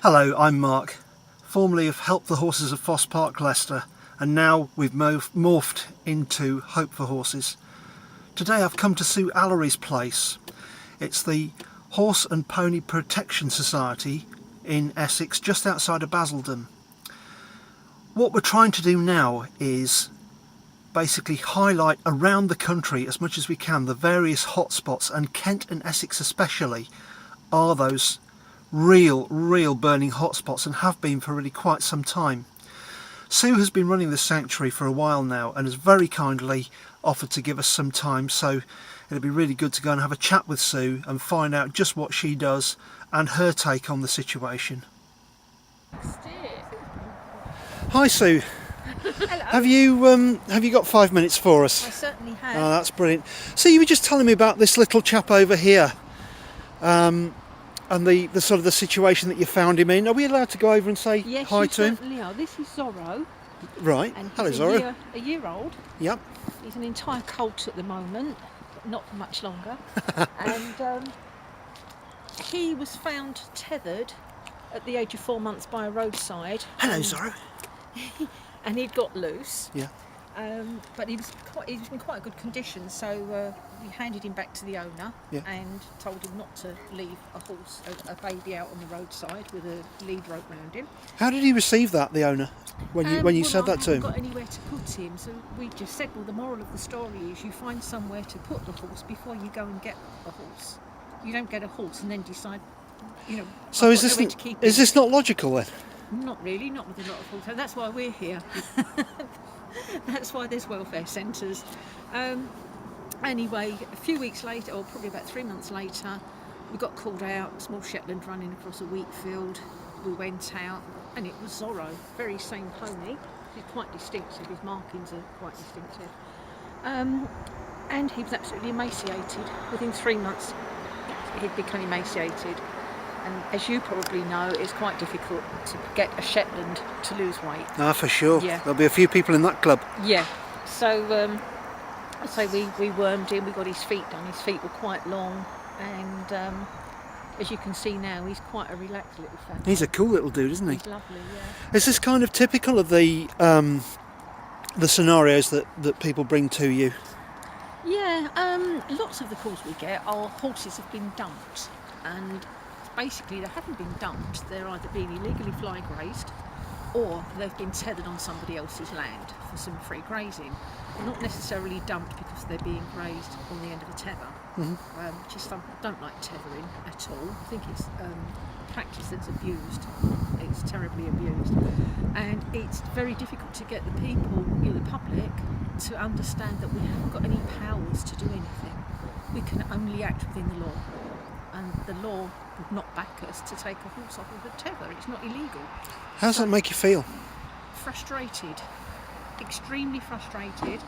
Hello, I'm Mark, formerly of Help the Horses of Foss Park, Leicester, and now we've morphed into Hope for Horses. Today I've come to Sue Allery's place. It's the Horse and Pony Protection Society in Essex, just outside of Basildon. What we're trying to do now is basically highlight around the country as much as we can the various hotspots, and Kent and Essex especially are those real burning hotspots and have been for really quite some time. Sue has been running this sanctuary for a while now and has very kindly offered to give us some time, so it'll be really good to go and have a chat with Sue and find out just what she does and her take on the situation. Hi Sue. Hello. Have you got 5 minutes for us? I certainly have. Oh, that's brilliant. So you were just telling me about this little chap over here, and the sort of the situation that you found him in. Are we allowed to go over and say yes, hi to him? Yes, you certainly are. This is Zorro. Right. And Hello, he's Zorro. a year old. Yep. He's an entire colt at the moment, but not for much longer. And he was found tethered at the age of 4 months by a roadside. Hello, Zorro. And he'd got loose. Yeah. But he was in quite good condition, so we handed him back to the owner. Yeah. And told him not to leave a baby out on the roadside with a lead rope round him. How did he receive that, the owner, when you said that to him? I haven't got anywhere to put him, so we just said, well, the moral of the story is you find somewhere to put the horse before you go and get a horse. You don't get a horse and then decide, So is this not logical then? Not really, not with a lot of horses. That's why we're here. That's why there's welfare centres. Anyway, a few weeks later, or probably about 3 months later, we got called out, a small Shetland running across a wheat field. We went out, and it was Zorro, very same pony. He's quite distinctive, his markings are quite distinctive. And he was absolutely emaciated. Within 3 months, he'd become emaciated. And as you probably know, it's quite difficult to get a Shetland to lose weight. Ah, for sure. Yeah. There'll be a few people in that club. Yeah. So we wormed him. We got his feet done. His feet were quite long, and as you can see now, he's quite a relaxed little fella. He's a cool little dude, isn't he? He's lovely. Yeah. Is this kind of typical of the scenarios that people bring to you? Yeah. Lots of the calls we get are horses have been dumped, and basically they haven't been dumped, they're either being illegally fly grazed or they've been tethered on somebody else's land for some free grazing. They're not necessarily dumped because they're being grazed on the end of a tether. Mm-hmm. I don't like tethering at all. I think it's a practice that's abused. It's terribly abused, and it's very difficult to get the people, the public, to understand that we haven't got any powers to do anything. We can only act within the law, and the law would not back us to take a horse off of a tether. It's not illegal. How does that make you feel? Frustrated, extremely frustrated,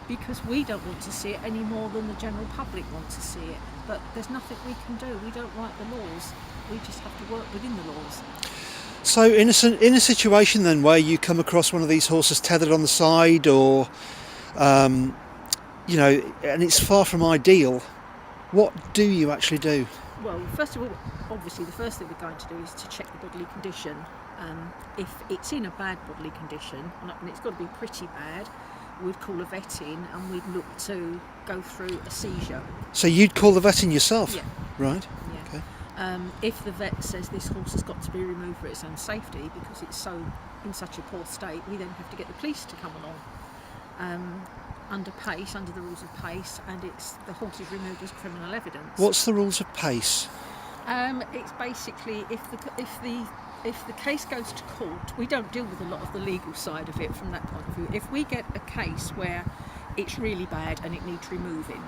because we don't want to see it any more than the general public want to see it. But there's nothing we can do. We don't write the laws. We just have to work within the laws. So in a situation then where you come across one of these horses tethered on the side, or and it's far from ideal, what do you actually do? Well, first of all, obviously the first thing we're going to do is to check the bodily condition. If it's in a bad bodily condition, and it's got to be pretty bad, we'd call a vet in and we'd look to go through a seizure. So you'd call the vet in yourself? Yeah. Right. Yeah. Okay. If the vet says this horse has got to be removed for its own safety because it's in such a poor state, we then have to get the police to come along. Under the rules of PACE, and the horse is removed as criminal evidence. What's the rules of PACE? It's basically if the case goes to court, we don't deal with a lot of the legal side of it from that point of view. If we get a case where it's really bad and it needs removing,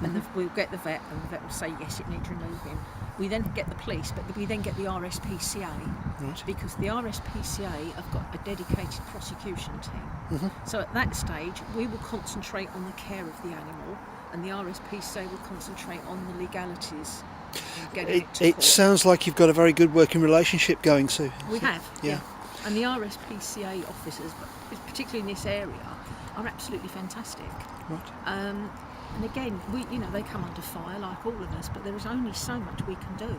and we'll get the vet, and the vet will say yes, it needs removing. We then get the police, but we then get the RSPCA, right, because the RSPCA have got a dedicated prosecution team. Mm-hmm. So at that stage, we will concentrate on the care of the animal, and the RSPCA will concentrate on the legalities. It sounds like you've got a very good working relationship going, Sue. We have, yeah. And the RSPCA officers, particularly in this area, are absolutely fantastic. Right. And again, they come under fire like all of us, but there is only so much we can do.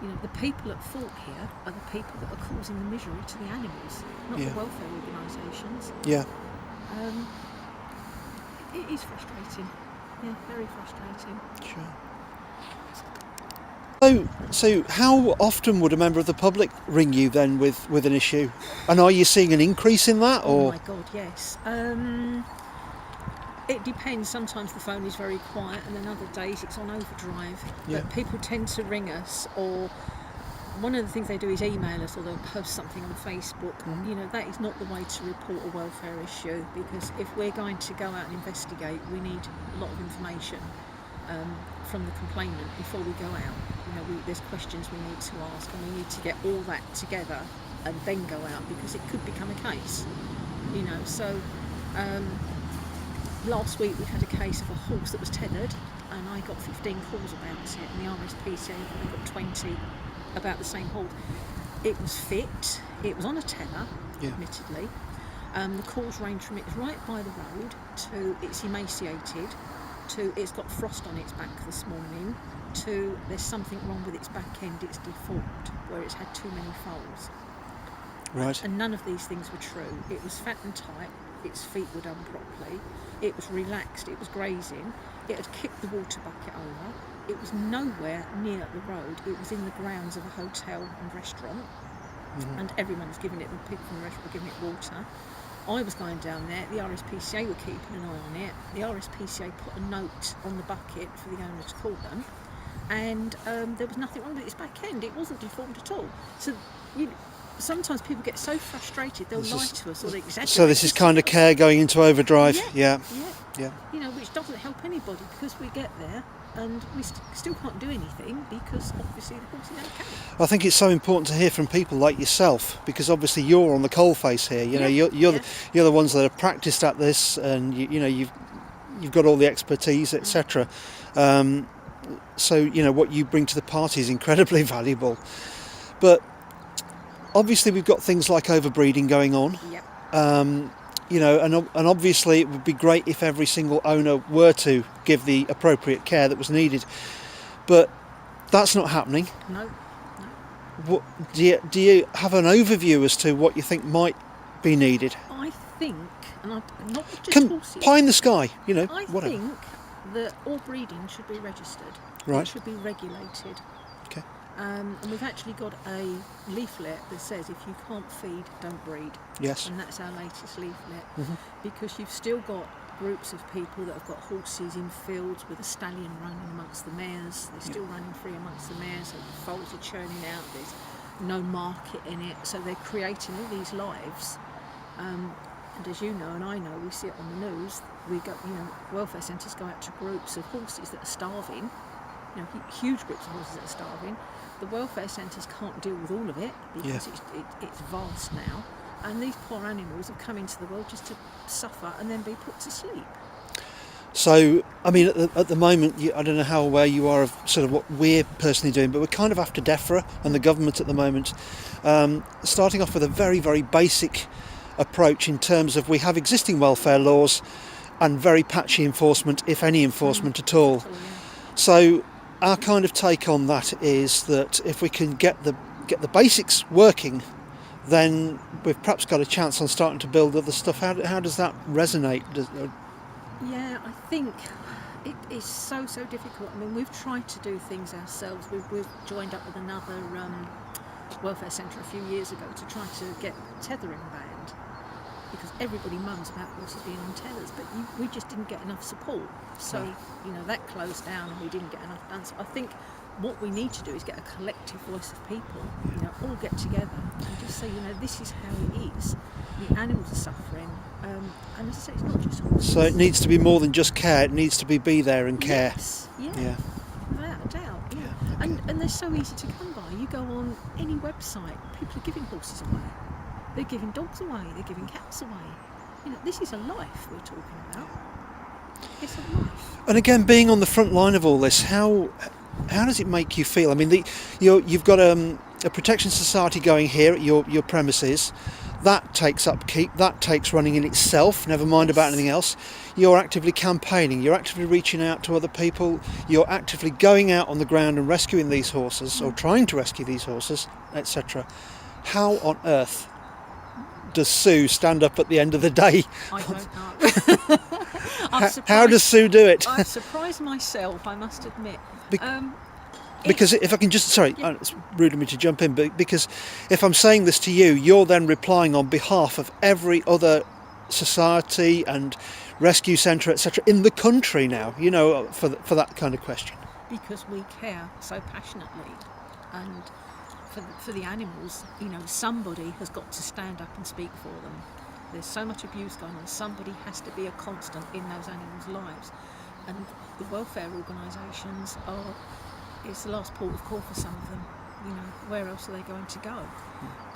You know, the people at fault here are the people that are causing the misery to the animals, not Yeah. the welfare organisations. Yeah. It is frustrating. Yeah, very frustrating. Sure. So how often would a member of the public ring you then with an issue? And are you seeing an increase in that? Oh Or my God, yes. It depends. Sometimes the phone is very quiet, and then other days it's on overdrive. Yeah. But people tend to ring us, or one of the things they do is email us, or they'll post something on Facebook. You know, that is not the way to report a welfare issue, because if we're going to go out and investigate, we need a lot of information from the complainant before we go out. You know, there's questions we need to ask, and we need to get all that together and then go out, because it could become a case. You know, so last week we had a case of a horse that was tethered, and I got 15 calls about it, and the RSPCA only got 20 about the same horse. It was fit, it was on a tether, admittedly. The calls range from it's right by the road to it's emaciated, to it's got frost on its back this morning, to there's something wrong with its back end, it's deformed, where it's had too many foals. right? And none of these things were true. It was fat and tight, its feet were done properly, it was relaxed, it was grazing, it had kicked the water bucket over, it was nowhere near the road, it was in the grounds of a hotel and restaurant, and everyone was giving it, the people from the restaurant were giving it water. I was going down there, the RSPCA were keeping an eye on it, the RSPCA put a note on the bucket for the owner to call them, and there was nothing wrong with its back end, it wasn't deformed at all. So sometimes people get so frustrated they'll lie to us or they exaggerate. So this is kind of care going into overdrive. Yeah. You know, which doesn't help anybody, because we get there and we still can't do anything because obviously the horse is okay. I think it's so important to hear from people like yourself, because obviously you're on the coalface here. You know, you're the ones that have practiced at this, and you know you've got all the expertise, etc. So you know what you bring to the party is incredibly valuable. But obviously we've got things like overbreeding going on. Yep. You know, and obviously it would be great if every single owner were to give the appropriate care that was needed, but that's not happening. No. What, do you have an overview as to what you think might be needed? I think, and not just horses. Pie in the sky, you know, I whatever. think that all breeding should be registered. Right. It should be regulated. Okay. And we've actually got a leaflet that says if you can't feed, don't breed. Yes. And that's our latest leaflet. Because you've still got groups of people that have got horses in fields with a stallion running amongst the mares. They're still running free amongst the mares, so the foals are churning out, there's no market in it, so they're creating all these lives. And as you know, and I know, we see it on the news, we go, you know, welfare centres go out to groups of horses that are starving, you know, huge groups of horses that are starving. The welfare centres can't deal with all of it because it's vast now, and these poor animals have come into the world just to suffer and then be put to sleep. So, I mean, at the moment, I don't know how aware you are of sort of what we're personally doing, but we're kind of after DEFRA and the government at the moment, starting off with a very, very basic approach in terms of we have existing welfare laws and very patchy enforcement, if any enforcement at all. Totally, yeah. So our kind of take on that is that if we can get the basics working, then we've perhaps got a chance on starting to build other stuff. How does that resonate? Yeah, I think it is so difficult. I mean, we've tried to do things ourselves. We've joined up with another welfare centre a few years ago to try to get tethering banned, because everybody moans about horses being on tethers, but we just didn't get enough support. So, you know, that closed down and we didn't get enough done. So I think what we need to do is get a collective voice of people, you know, all get together and just say, you know, this is how it is. The animals are suffering. And as I say, it's not just horses. So it needs to be more than just care, it needs to be there and care. Yes, yeah. Without a doubt, yeah. Okay. And they're so easy to come by. You go on any website, people are giving horses away. They're giving dogs away, they're giving cats away. You know, this is a life we're talking about. It's a life. And again, being on the front line of all this, how does it make you feel? I mean, you've got a protection society going here at your premises. That takes upkeep, that takes running in itself, never mind about anything else. You're actively campaigning, you're actively reaching out to other people, you're actively going out on the ground and rescuing these horses, or trying to rescue these horses, etc. How on earth does Sue stand up at the end of the day? I don't know. How does Sue do it? I've surprised myself, I must admit. Because if I can just, sorry, it's rude of me to jump in, but because if I'm saying this to you, you're then replying on behalf of every other society and rescue centre, etc., in the country now, you know, for that kind of question. Because we care so passionately, and for the animals, you know, somebody has got to stand up and speak for them. There's so much abuse going on, somebody has to be a constant in those animals' lives, and the welfare organisations it's the last port of call for some of them. You know, where else are they going to go?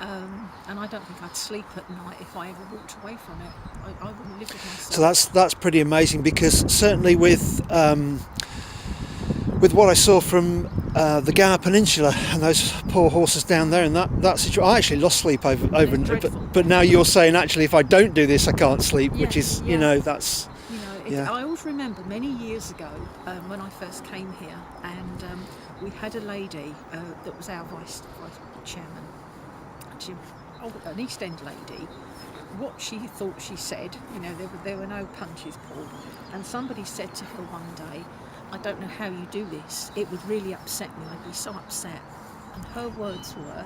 And I don't think I'd sleep at night if I ever walked away from it. I wouldn't live with myself. So that's pretty amazing, because certainly with what I saw from the Gower Peninsula and those poor horses down there, and that situation, I actually lost sleep over but now you're saying actually if I don't do this I can't sleep, which is you know, that's. I always remember many years ago when I first came here, and we had a lady that was our vice chairman. An East End lady. What she thought she said, you know, there were no punches pulled, and somebody said to her one day, "I don't know how you do this. It would really upset me. I'd be so upset." And her words were,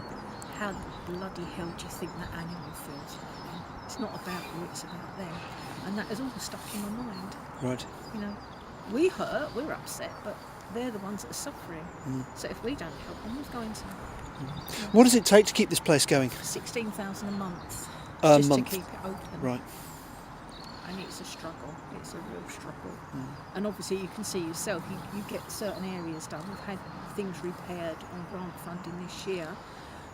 "How the bloody hell do you think that animal feels right now? It's not about you, it's about them." And that has always stuck in my mind. Right. You know, we hurt, we're upset, but they're the ones that are suffering. So if we don't help them, who's going to? What does it take to keep this place going? 16,000 a month. A just month. to keep it open. Right. And it's a struggle. It's a real struggle. And obviously you can see yourself, you get certain areas done. We've had things repaired on grant funding this year,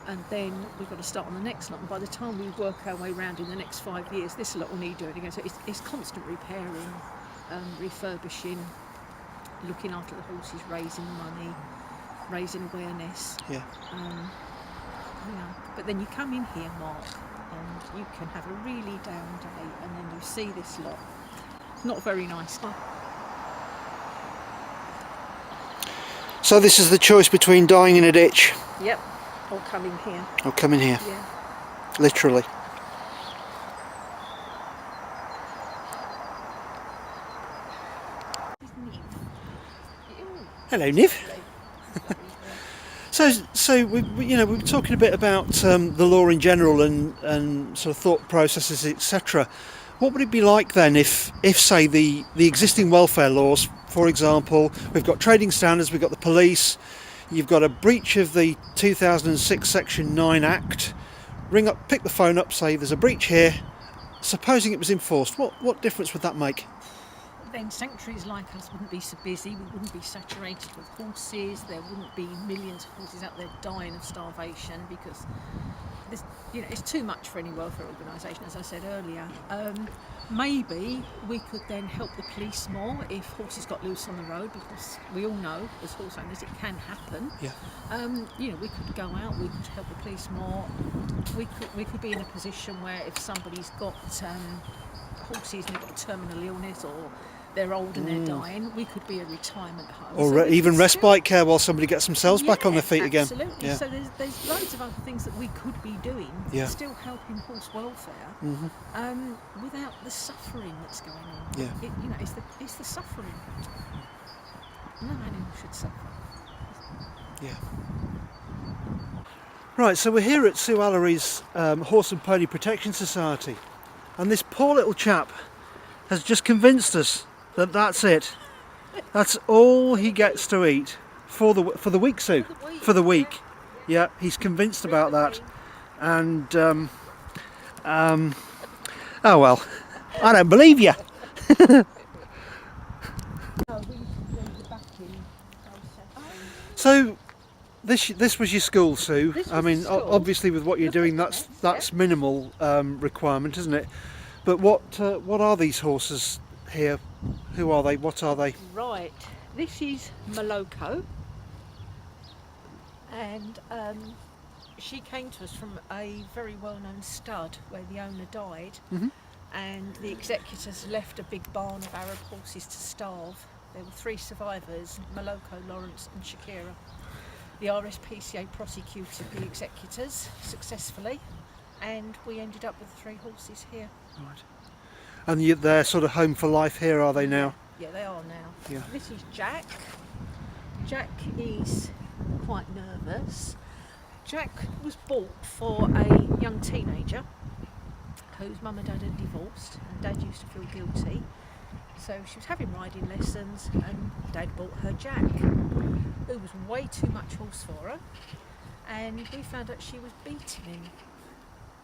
and then we've got to start on the next lot. And by the time we work our way around in the next 5 years, this lot will need doing again. So it's constant repairing, refurbishing, looking after the horses, raising money, raising awareness. Yeah. You know, but then you come in here, Mark, and you can have a really down day, and then you see this lot. It's not very nice. So this is the choice between dying in a ditch. Yep. Or coming here. Or coming here. Yeah. Literally. Hello, Niv. So we were talking a bit about the law in general and sort of thought processes, etc. What would it be like then if say the existing welfare laws, for example, we've got trading standards, we've got the police, you've got a breach of the 2006 Section 9 Act, pick the phone up, say there's a breach here, supposing it was enforced, what difference would that make? Then sanctuaries like us wouldn't be so busy, we wouldn't be saturated with horses, there wouldn't be millions of horses out there dying of starvation, because it's too much for any welfare organisation, as I said earlier. Maybe we could then help the police more if horses got loose on the road, because we all know as horse owners it can happen. Yeah. We could go out, we could help the police more. We could be in a position where if somebody's got horses and they've got terminal illness, or they're old and they're dying, we could be a retirement home. Or so even respite care while somebody gets themselves back on their feet again. Absolutely. Yeah. So there's loads of other things that we could be doing, still helping horse welfare, without the suffering that's going on. Yeah. It's the suffering. No animal should suffer. Yeah. Right, so we're here at Sue Allery's Horse and Pony Protection Society, and this poor little chap has just convinced us that that's it. That's all he gets to eat for the week, Sue. For the week. Yeah, he's convinced about that. And oh well, I don't believe you. So this was your school, Sue. I mean, obviously with what you're doing, that's minimal requirement, isn't it? But what are these horses here? Who are they? What are they? Right, this is Moloko, and she came to us from a very well-known stud where the owner died, and the executors left a big barn of Arab horses to starve. There were 3 survivors, Maloko, Lawrence and Shakira. The RSPCA prosecuted the executors successfully, and we ended up with 3 horses here. Right. And they're sort of home for life here, are they now? Yeah, they are now. Yeah. This is Jack. Jack is quite nervous. Jack was bought for a young teenager whose mum and dad had divorced, and Dad used to feel guilty. So she was having riding lessons, and Dad bought her Jack, who was way too much horse for her, and we found out she was beating him.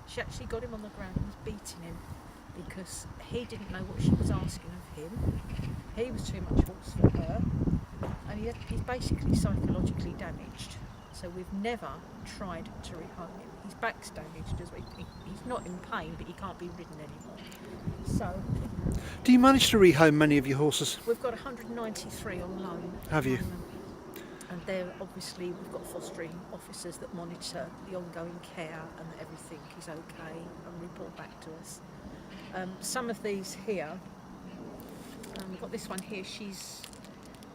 She actually got him on the ground and was beating him because he didn't know what she was asking of him. He was too much horse for her, and he's basically psychologically damaged. So we've never tried to rehome him. His back's damaged as well. He's not in pain, but he can't be ridden anymore. So Do you manage to rehome many of your horses? we've got 193 on loan. Have you? And they're obviously, we've got fostering officers that monitor the ongoing care and that everything is okay and report back to us. Some of these here, we've got this one here,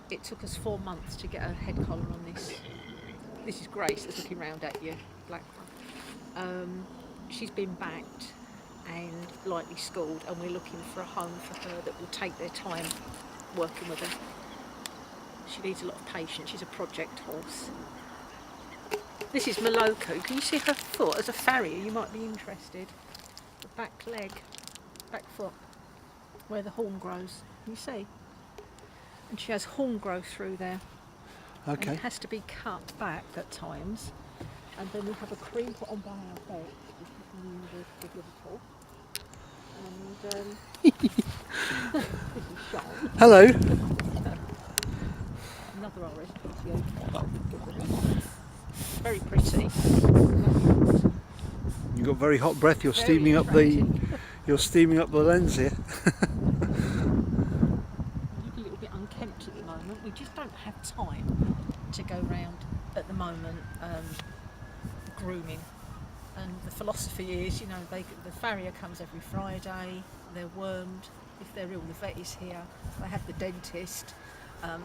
it took us 4 months to get a head collar on this. This is Grace that's looking round at you, black one. She's been backed and lightly schooled, and we're looking for a home for her that will take their time working with her. She needs a lot of patience. She's a project horse. This is Maloko. Can you see her foot? As a farrier, you might be interested. The back leg, back foot, where the horn grows. Can you see? And she has horn growth through there. And Okay. it has to be cut back at times. And then we have a cream put on by our vet, which is from the University of Liverpool. And this is Sean, Hello. another RSPCA. Very pretty. You've got very hot breath. You're Very steaming up attractive. you're steaming up the lens here. A little bit unkempt at the moment. We just don't have time to go round at the moment grooming. And the philosophy is, the farrier comes every Friday, they're wormed. If they're ill, the vet is here. They have the dentist.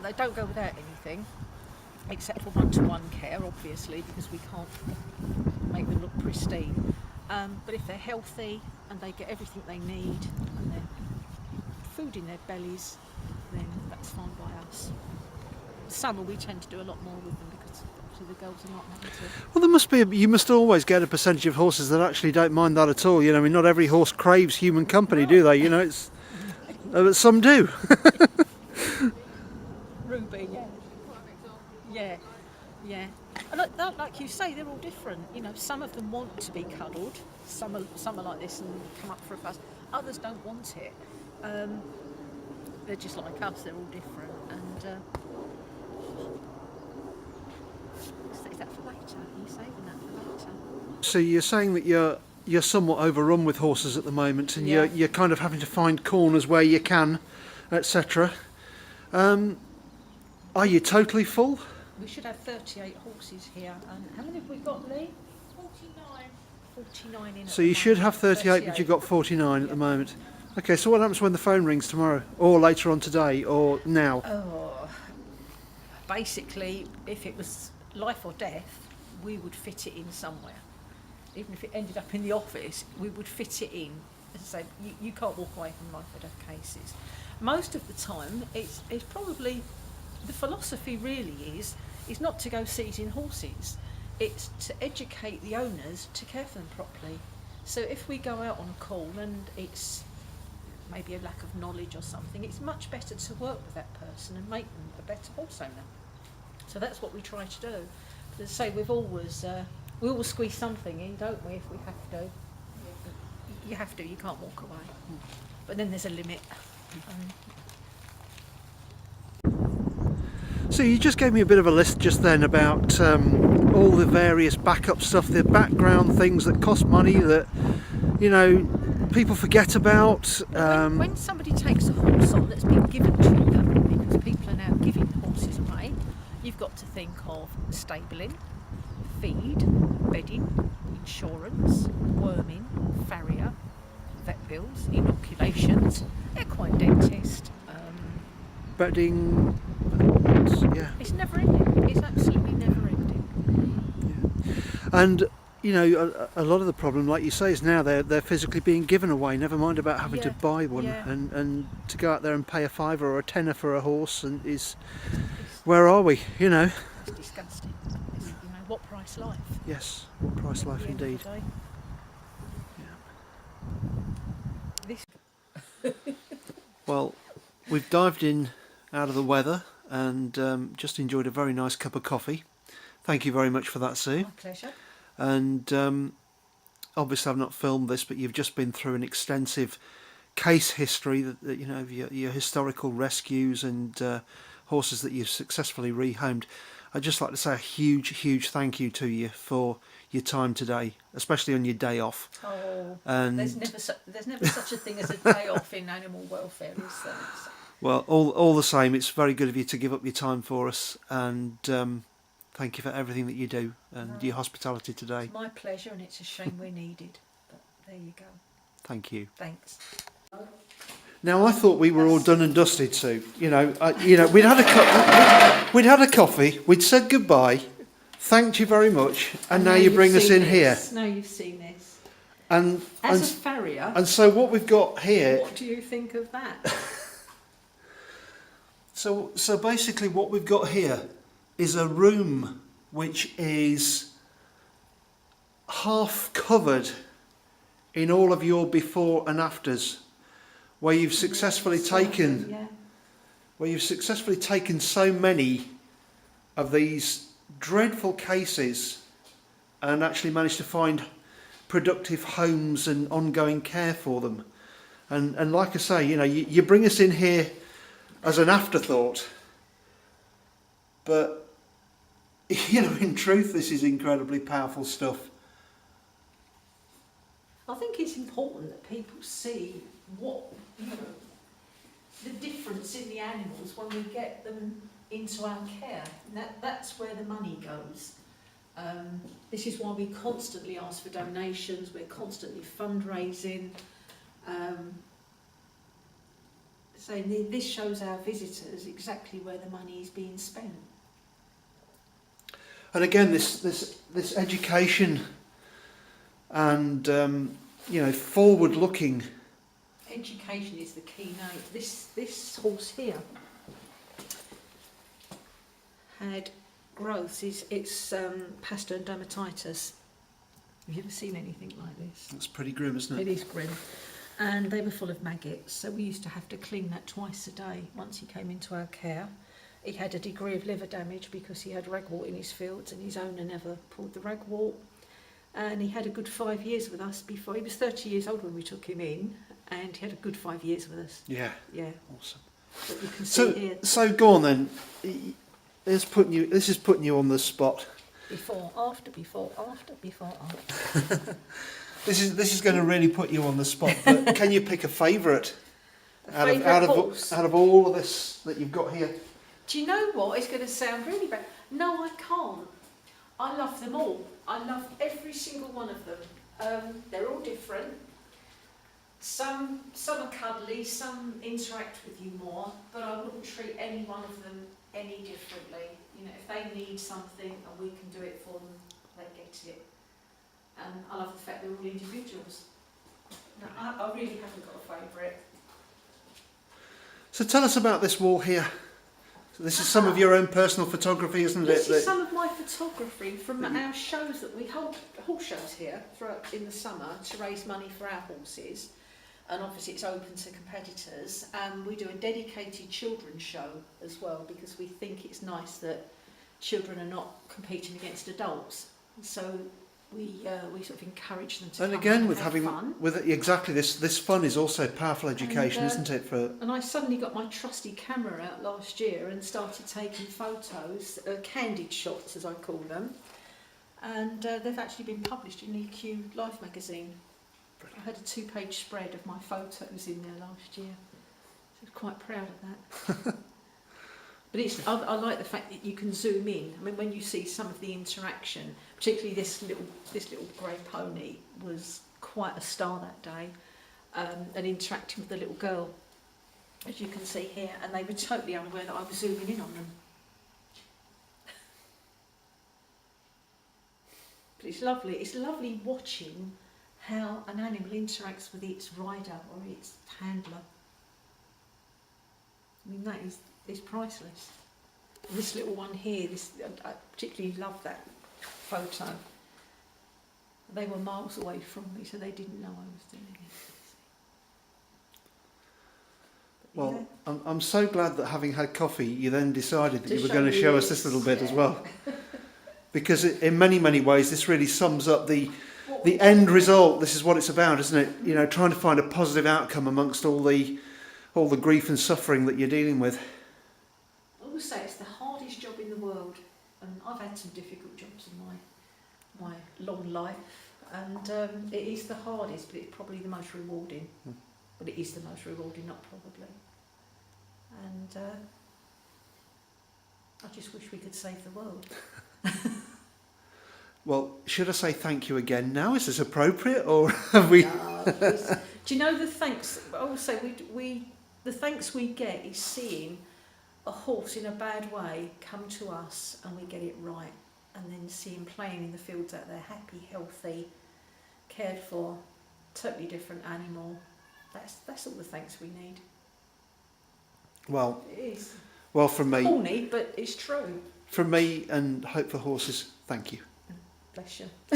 They don't go without anything, except for one-to-one care, obviously, because we can't make them look pristine. But if they're healthy and they get everything they need and they're food in their bellies, then that's fine by us. Summer we tend to do a lot more with them because obviously the girls are not having to. Well, you must always get a percentage of horses that actually don't mind that at all. I mean, not every horse craves human company, do they? It's but some do. Ruby, yeah. And like you say, they're all different. Some of them want to be cuddled. Some are like this and come up for a fuss. Others don't want it. They're just like us. They're all different. And is that for later? Are you saving that for later? So you're saying that you're somewhat overrun with horses at the moment, and Yeah. you're kind of having to find corners where you can, etc. Are you totally full? We should have 38 horses here. And how many have we got, Lee? 49. 49 in. So you should have 38, but you've got 49 at the moment. Okay, so what happens when the phone rings tomorrow, or later on today, or now? Oh, basically, if it was life or death, we would fit it in somewhere. Even if it ended up in the office, we would fit it in. As I say, you can't walk away from life or death cases. Most of the time, it's probably, the philosophy really is not to go seizing horses. It's to educate the owners to care for them properly. So if we go out on a call and it's maybe a lack of knowledge or something, it's much better to work with that person and make them a better horse owner. So that's what we try to do. But as I say, we always squeeze something in, don't we, if we have to. You have to, you can't walk away. But then there's a limit. So you just gave me a bit of a list just then about all the various backup stuff, the background things that cost money that, people forget about. When somebody takes a horse on that's been given to them, because people are now giving horses away, you've got to think of stabling, feed, bedding, insurance, worming, farrier, vet bills, inoculations, equine dentist. Bedding, yeah. It's never ending. It's absolutely never ending. And you know, a lot of the problem, like you say, is now they're physically being given away. Never mind about having to buy one, yeah. and to go out there and pay a £5 or a £10 for a horse, and where are we? You know. It's disgusting. It's, you know, what price life? Yes, what price life At the end indeed. of the day. This. Well, we've dived in out of the weather and just enjoyed a very nice cup of coffee. Thank you very much for that, Sue. My pleasure. And obviously I've not filmed this, but you've just been through an extensive case history that you know, your historical rescues and horses that you've successfully rehomed. I'd just like to say a huge thank you to you for your time today, especially on your day off. Oh, and there's never such a thing as a day off in animal welfare, is there? Well, all the same, it's very good of you to give up your time for us, and thank you for everything that you do and your hospitality today. It's my pleasure, and it's a shame we're needed, but there you go. Thank you. Thanks. Now I thought we were all done and dusted, Sue. You know, we'd had a coffee, we'd said goodbye, thanked you very much, and now you bring us in here. Now you've seen this. And As a farrier, and so what we've got here. what do you think of that? So basically, what we've got here is a room which is half covered in all of your before and afters, where you've successfully taken so many of these dreadful cases and actually managed to find productive homes and ongoing care for them. And like I say, you know, you bring us in here as an afterthought, but you know, in truth, this is incredibly powerful stuff. I think it's important that people see what, you know, the difference in the animals when we get them into our care. And that's where the money goes. This is why we constantly ask for donations, we're constantly fundraising. So this shows our visitors exactly where the money is being spent. And again, this education and you know, forward-looking. Education is the key note. This horse here had growths. It's pasta and dermatitis. Have you ever seen anything like this? That's pretty grim, isn't it? It is grim. And they were full of maggots, so we used to have to clean that twice a day once he came into our care. He had a degree of liver damage because he had ragwort in his fields and his owner never pulled the ragwort. And he had a good 5 years with us before. He was 30 years old when we took him in, and he had a good 5 years with us. Yeah. Yeah. Awesome. But you can see here. So go on then. This is putting you on the spot. Before, after, before, after, before, after. This is going to really put you on the spot. But can you pick a favourite out of all of this that you've got here? Do you know what? It's going to sound really bad. No, I can't. I love them all. I love every single one of them. They're all different. Some are cuddly, some interact with you more, but I wouldn't treat any one of them any differently. You know, if they need something and we can do it for them, they get it. And I love the fact they're all individuals. No, I really haven't got a favourite. So tell us about this wall here. So this is some of your own personal photography, isn't it? This is some of my photography from our shows that we hold, horse shows here in the summer to raise money for our horses. And obviously it's open to competitors. And we do a dedicated children's show as well, because we think it's nice that children are not competing against adults. So we sort of encourage them to come again, and have fun. With exactly this fun is also powerful education, isn't it? And I suddenly got my trusty camera out last year and started taking photos, candid shots as I call them, and they've actually been published in EQ Life magazine. Brilliant. I had a 2-page spread of my photos in there last year, so I was quite proud of that. But I like the fact that you can zoom in. I mean, when you see some of the interaction, particularly this little grey pony was quite a star that day, and interacting with the little girl, as you can see here, and they were totally unaware that I was zooming in on them. But it's lovely. It's lovely watching how an animal interacts with its rider or its handler. I mean, that is priceless. This little one here, I particularly love that photo. They were miles away from me, so they didn't know I was doing it. Well, I'm so glad that having had coffee, you then decided that To you were show going to you show us this, this little bit yeah. as well. Because in many, many ways, this really sums up the end result. This is what it's about, isn't it? You know, trying to find a positive outcome amongst all the grief and suffering that you're dealing with. I always say it's the hardest job in the world, and I've had some difficult jobs in my long life, and it is the hardest, but it's probably the most rewarding. But it is the most rewarding, not probably. And I just wish we could save the world. Well, should I say thank you again now? Is this appropriate, or have we? Do you know the thanks? Also, the thanks we get is seeing a horse in a bad way come to us and we get it right, and then see him playing in the fields out there, happy, healthy, cared for, totally different animal. That's all the thanks we need. Well, It is. Well, from me, Corny, but it's true. from me and Hope for Horses, thank you. Bless you.